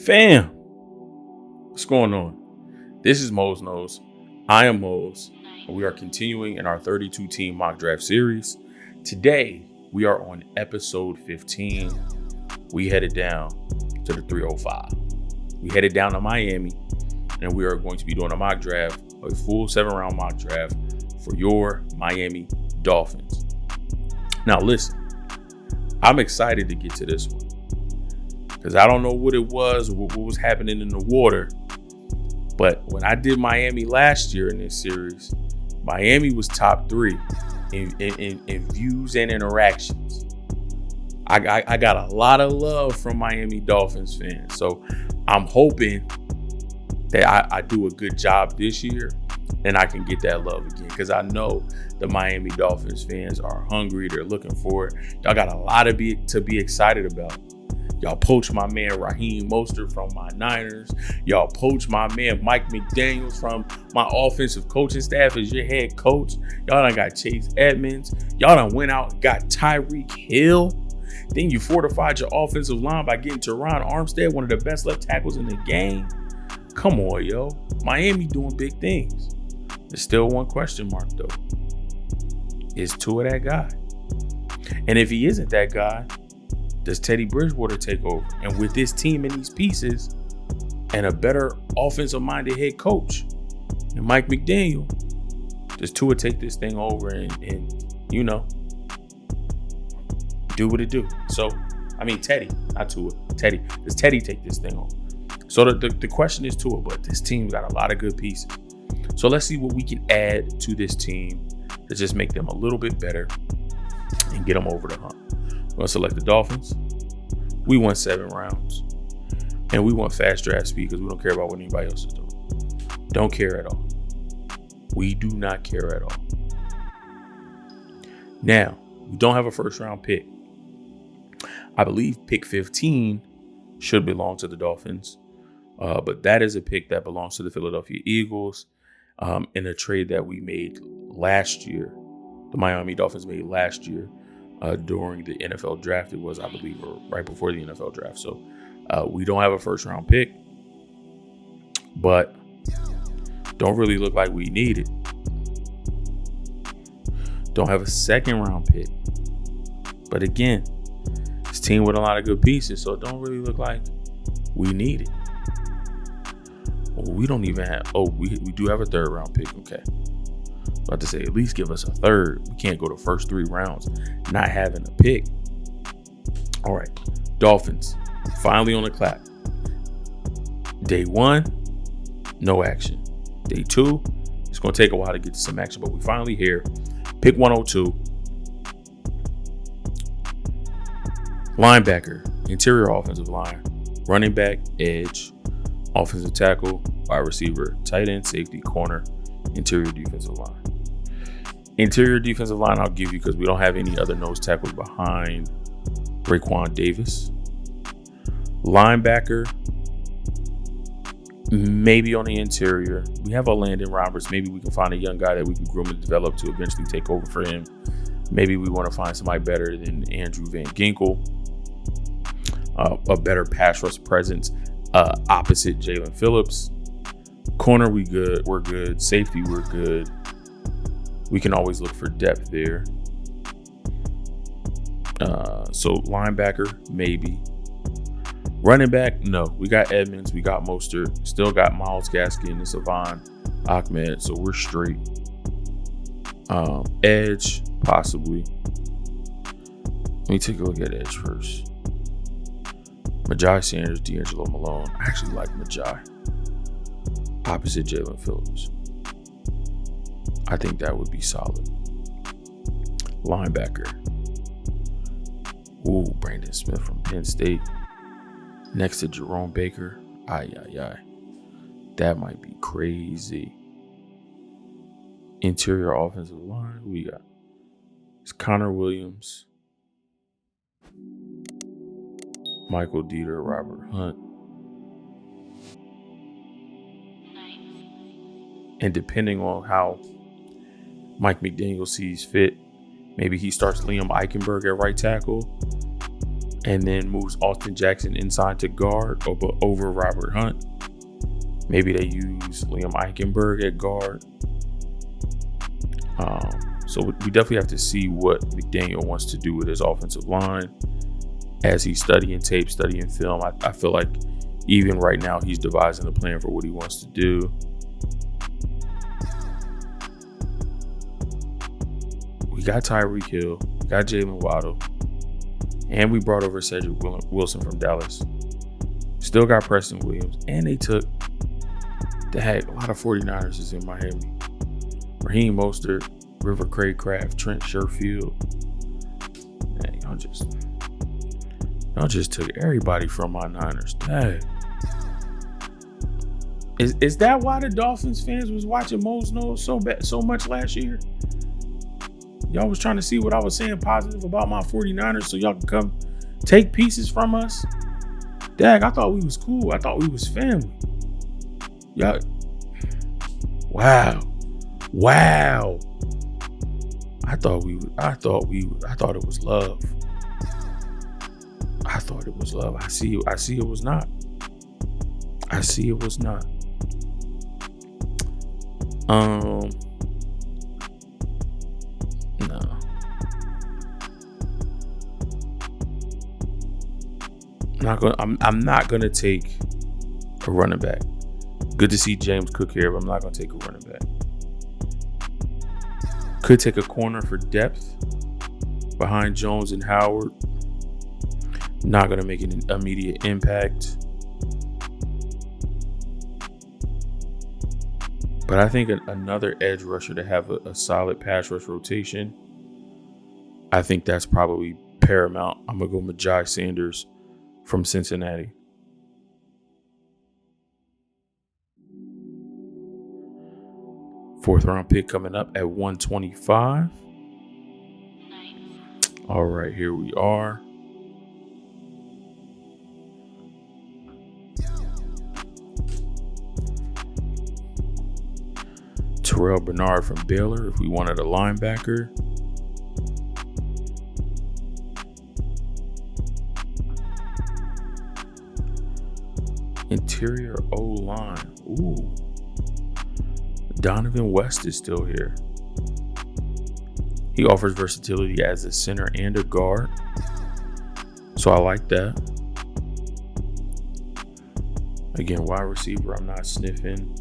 Fam, what's going on? This is Mose Knows. I am Mose, and we are continuing in our 32-team mock draft series. Today, we are on episode 15. We headed down to the 305. We headed down to Miami, and we are going to be doing a mock draft, a full 7-round mock draft for your Miami Dolphins. Now, listen, I'm excited to get to this one, because I don't know what it was or what was happening in the water. But when I did Miami last year in this series, Miami was top 3 in views and interactions. I got a lot of love from Miami Dolphins fans. So I'm hoping that I do a good job this year and I can get that love again, because I know the Miami Dolphins fans are hungry. They're looking for it. Y'all got a lot to be excited about. Y'all poached my man Raheem Mostert from my Niners. Y'all poached my man Mike McDaniels from my offensive coaching staff as your head coach. Y'all done got Chase Edmonds. Y'all done went out and got Tyreek Hill. Then you fortified your offensive line by getting Teron Armstead, one of the best left tackles in the game. Come on, yo. Miami doing big things. There's still one question mark, though. Is Tua that guy? And if he isn't that guy, does Teddy Bridgewater take over? And with this team and these pieces and a better offensive-minded head coach and Mike McDaniel, does Tua take this thing over and you know, do what it do? So, I mean, Teddy, not Tua. Teddy. Does Teddy take this thing over? So the question is Tua, but this team's got a lot of good pieces. So let's see what we can add to this team to just make them a little bit better and get them over the hump. We're going to select the Dolphins. We won 7 rounds. And we want fast draft speed because we don't care about what anybody else is doing. Don't care at all. We do not care at all. Now, we don't have a first round pick. I believe pick 15 should belong to the Dolphins. But that is a pick that belongs to the Philadelphia Eagles in a trade that we made last year. The Miami Dolphins made last year. During the NFL draft. It was, I believe, right before the NFL draft. So we don't have a first round pick, but don't really look like we need it. Don't have a second round pick, but again, this team with a lot of good pieces, so it don't really look like we need it. Well, we don't even have, we do have a third round pick. Okay. About to say, at least give us a third. We can't go the first 3 rounds not having a pick. All right, Dolphins finally on the clock. Day 1, no action. Day 2, it's going to take a while to get to some action, but we finally here. Pick 102. Linebacker, interior offensive line, running back, edge, offensive tackle, wide receiver, tight end, safety, corner, interior defensive line. Interior defensive line I'll give you because we don't have any other nose tackles behind Raekwon Davis. Linebacker, maybe on the interior. We have a Landon Roberts. Maybe we can find a young guy that we can groom and develop to eventually take over for him. Maybe we want to find somebody better than Andrew Van Ginkel. A better pass rush presence opposite Jalen Phillips. Corner, we're good. Safety, we're good. We can always look for depth there. So linebacker, maybe. Running back, no. We got Edmonds, we got Mostert, still got Myles Gaskin and Savon Ahmed, so we're straight. Edge, possibly. Let me take a look at edge first. Majai Sanders, D'Angelo Malone. I actually like Majai. Opposite Jalen Phillips. I think that would be solid. Linebacker. Ooh, Brandon Smith from Penn State. Next to Jerome Baker. That might be crazy. Interior offensive line. Who we got? It's Connor Williams. Michael Dieter, Robert Hunt. And depending on how Mike McDaniel sees fit, maybe he starts Liam Eichenberg at right tackle and then moves Austin Jackson inside to guard over Robert Hunt. Maybe they use Liam Eichenberg at guard. So we definitely have to see what McDaniel wants to do with his offensive line as he's studying tape, studying film. I feel like even right now he's devising a plan for what he wants to do. We got Tyreek Hill, we got Jalen Waddle, and we brought over Cedric Wilson from Dallas. Still got Preston Williams, and they took a lot of 49ers is in Miami. Raheem Mostert, River Craycraft, Trent Sherfield. Man, y'all just took everybody from my Niners. Dang. Is that why the Dolphins fans was watching Mose Knows so much last year? Y'all was trying to see what I was saying positive about my 49ers so y'all can come take pieces from us? Dag, I thought we was cool. I thought we was family. Y'all. Wow. I thought it was love. I thought it was love. I see it was not. No. I'm not gonna take a running back. Good to see James Cook here, but I'm not gonna take a running back. Could take a corner for depth behind Jones and Howard. Not gonna make an immediate impact. But I think another edge rusher to have a solid pass rush rotation, I think that's probably paramount. I'm going to go Majai Sanders from Cincinnati. Fourth round pick coming up at 125. All right, here we are. Terrell Bernard from Baylor if we wanted a linebacker. Interior O-line. Ooh. Donovan West is still here. He offers versatility as a center and a guard. So I like that. Again, wide receiver, I'm not sniffing.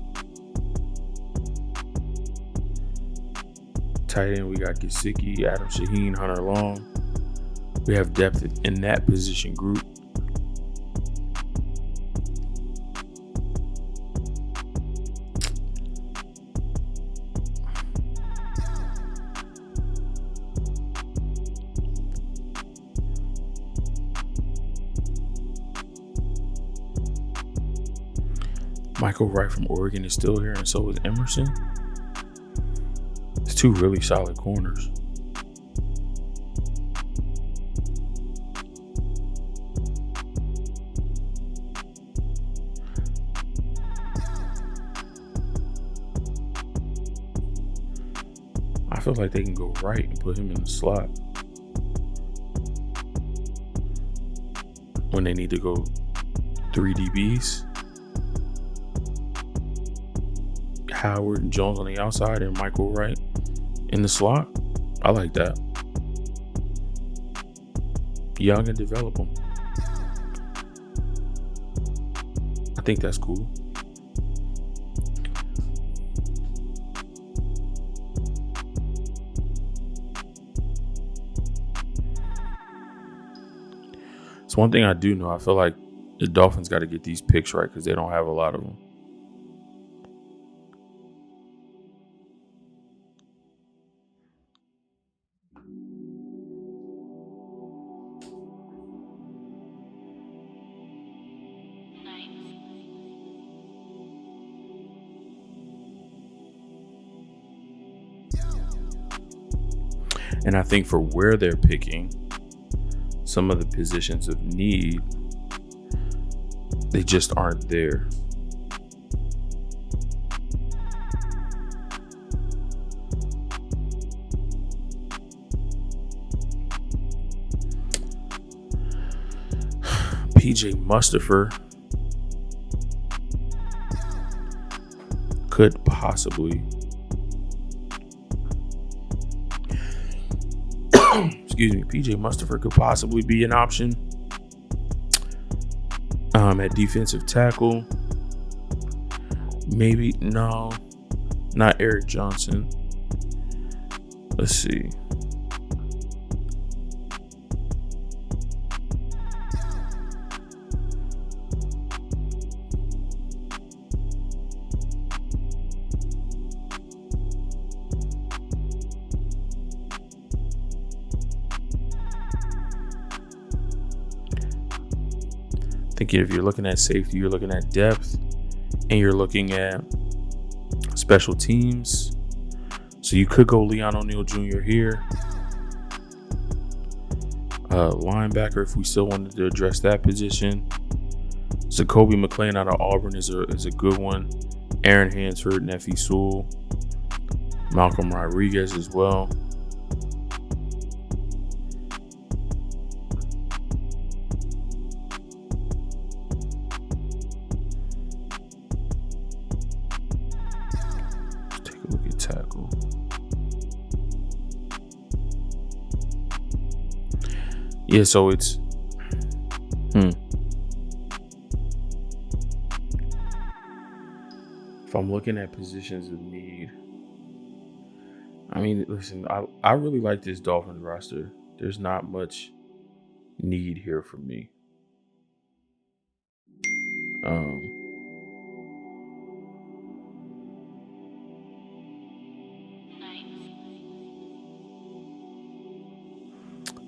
Tight end, we got Gesicki, Adam Shaheen, Hunter Long. We have depth in that position group. Michael Wright from Oregon is still here, and so is Emerson. It's two really solid corners. I feel like they can go right and put him in the slot when they need to go 3 DBs. Howard and Jones on the outside and Michael Wright in the slot. I like that. Young and develop them. I think that's cool. So one thing I do know, I feel like the Dolphins got to get these picks right because they don't have a lot of them. And I think for where they're picking, some of the positions of need, they just aren't there. PJ Mustafer could possibly PJ Mustafer could possibly be an option at defensive tackle. Maybe no, not Eric Johnson. Let's see. Thinking if you're looking at safety, you're looking at depth, and you're looking at special teams. So you could go Leon O'Neal Jr. here. Linebacker, if we still wanted to address that position. Zacoby McClain out of Auburn is a good one. Aaron Hansford, Nefi Sewell, Malcolm Rodriguez as well. Tackle. Yeah, so it's if I'm looking at positions of need, I mean, listen, I really like this Dolphins roster. There's not much need here for me.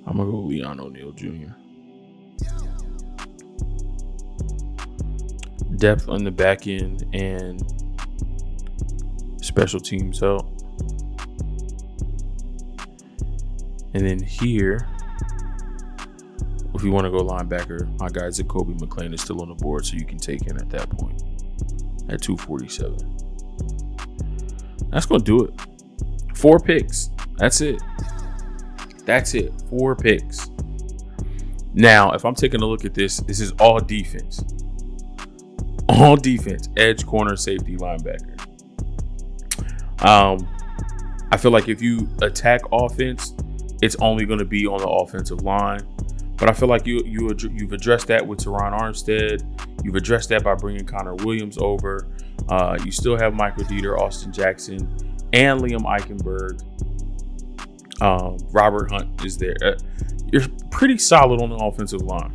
I'm going to go Leon O'Neal Jr. Depth on the back end and special teams help. And then here, if you want to go linebacker, my guy Zacoby McClain is still on the board, so you can take him at that point at 247. That's going to do it. 4 picks. That's it. 4 picks. Now, if I'm taking a look at this is all defense. All defense. Edge, corner, safety, linebacker. I feel like if you attack offense, it's only going to be on the offensive line. But I feel like you've addressed that with Teron Armstead. You've addressed that by bringing Connor Williams over. You still have Michael Dieter, Austin Jackson, and Liam Eichenberg. Robert Hunt is there. You're pretty solid on the offensive line.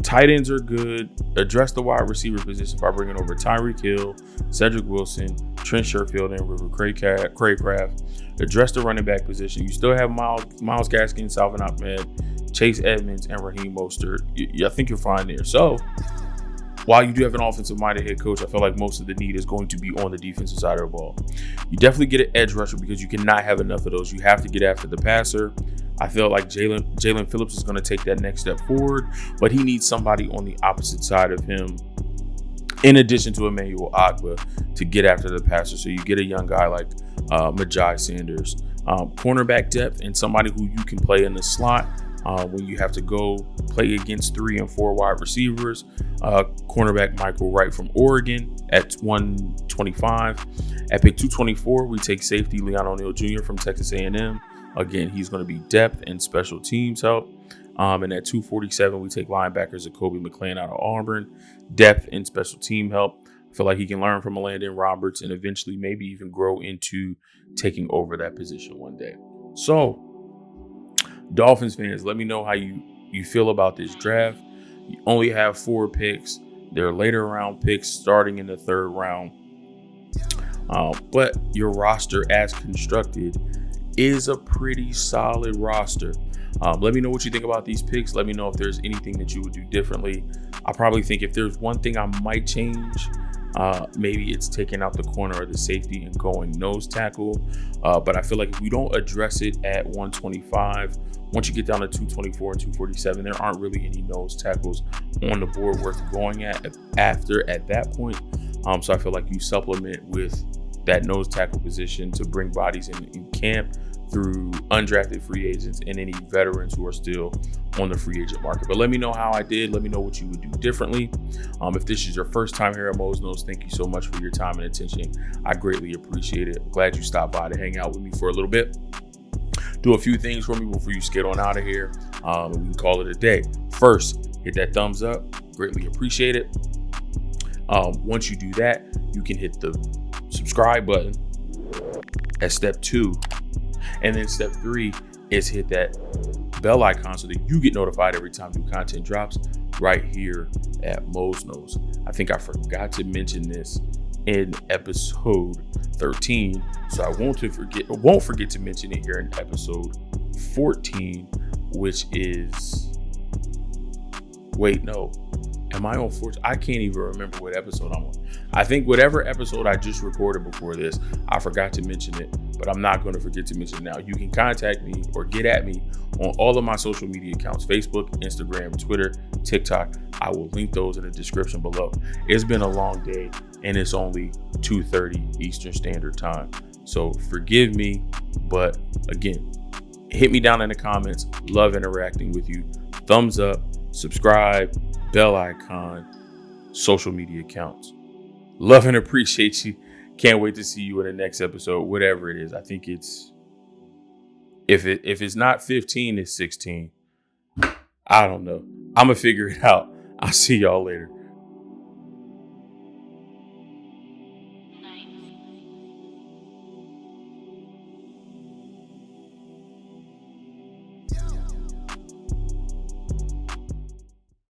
Tight ends are good. Address the wide receiver position by bringing over Tyreek Hill, Cedric Wilson, Trent Sherfield, and River Craycraft. Address the running back position. You still have Myles Gaskin, Salvin Ahmed, Chase Edmonds, and Raheem Mostert. I think you're fine there. So while you do have an offensive-minded head coach, I feel like most of the need is going to be on the defensive side of the ball. You definitely get an edge rusher because you cannot have enough of those. You have to get after the passer. I feel like Jalen Phillips is going to take that next step forward, but he needs somebody on the opposite side of him, in addition to Emmanuel Ogbah, to get after the passer. So you get a young guy like Majai Sanders. Cornerback depth and somebody who you can play in the slot when you have to go play against 3 and 4 wide receivers. Cornerback Michael Wright from Oregon at 125. At pick 224, we take safety Leon O'Neal Jr. from Texas A&M. Again, he's going to be depth and special teams help. And at 247, we take linebacker Zacoby McClain out of Auburn. Depth and special team help. I feel like he can learn from Landon Roberts and eventually maybe even grow into taking over that position one day. So, Dolphins fans, let me know how you feel about this draft. You only have 4 picks. They're later round picks starting in the 3rd round. But your roster as constructed is a pretty solid roster. Let me know what you think about these picks. Let me know if there's anything that you would do differently. I probably think if there's one thing I might change, maybe it's taking out the corner or the safety and going nose tackle. But I feel like if we don't address it at 125, once you get down to 224 and 247, there aren't really any nose tackles on the board worth going at that point. So I feel like you supplement with that nose tackle position to bring bodies in camp through undrafted free agents and any veterans who are still on the free agent market. But let me know how I did. Let me know what you would do differently. If this is your first time here at Mose Knows, thank you so much for your time and attention. I greatly appreciate it. Glad you stopped by to hang out with me for a little bit. Do a few things for me before you get on out of here. We can call it a day. First, hit that thumbs up. Greatly appreciate it. Once you do that, you can hit the subscribe button as step 2. And then step 3 is hit that bell icon so that you get notified every time new content drops right here at Mose Knows. I think I forgot to mention this in episode 13, so I won't forget to mention it here in episode 14, which is, wait, no. Am I on 14? I can't even remember what episode I'm on. I think whatever episode I just recorded before this, I forgot to mention it, but I'm not going to forget to mention it now. You can contact me or get at me on all of my social media accounts: Facebook, Instagram, Twitter, TikTok. I will link those in the description below. It's been a long day and it's only 2:30 Eastern Standard Time. So forgive me, but again, hit me down in the comments. Love interacting with you. Thumbs up, subscribe, bell icon, social media accounts. Love and appreciate you. Can't wait to see you in the next episode, whatever it is. I think it's, if it's not 15, it's 16. I don't know. I'm gonna figure it out. I'll see y'all later.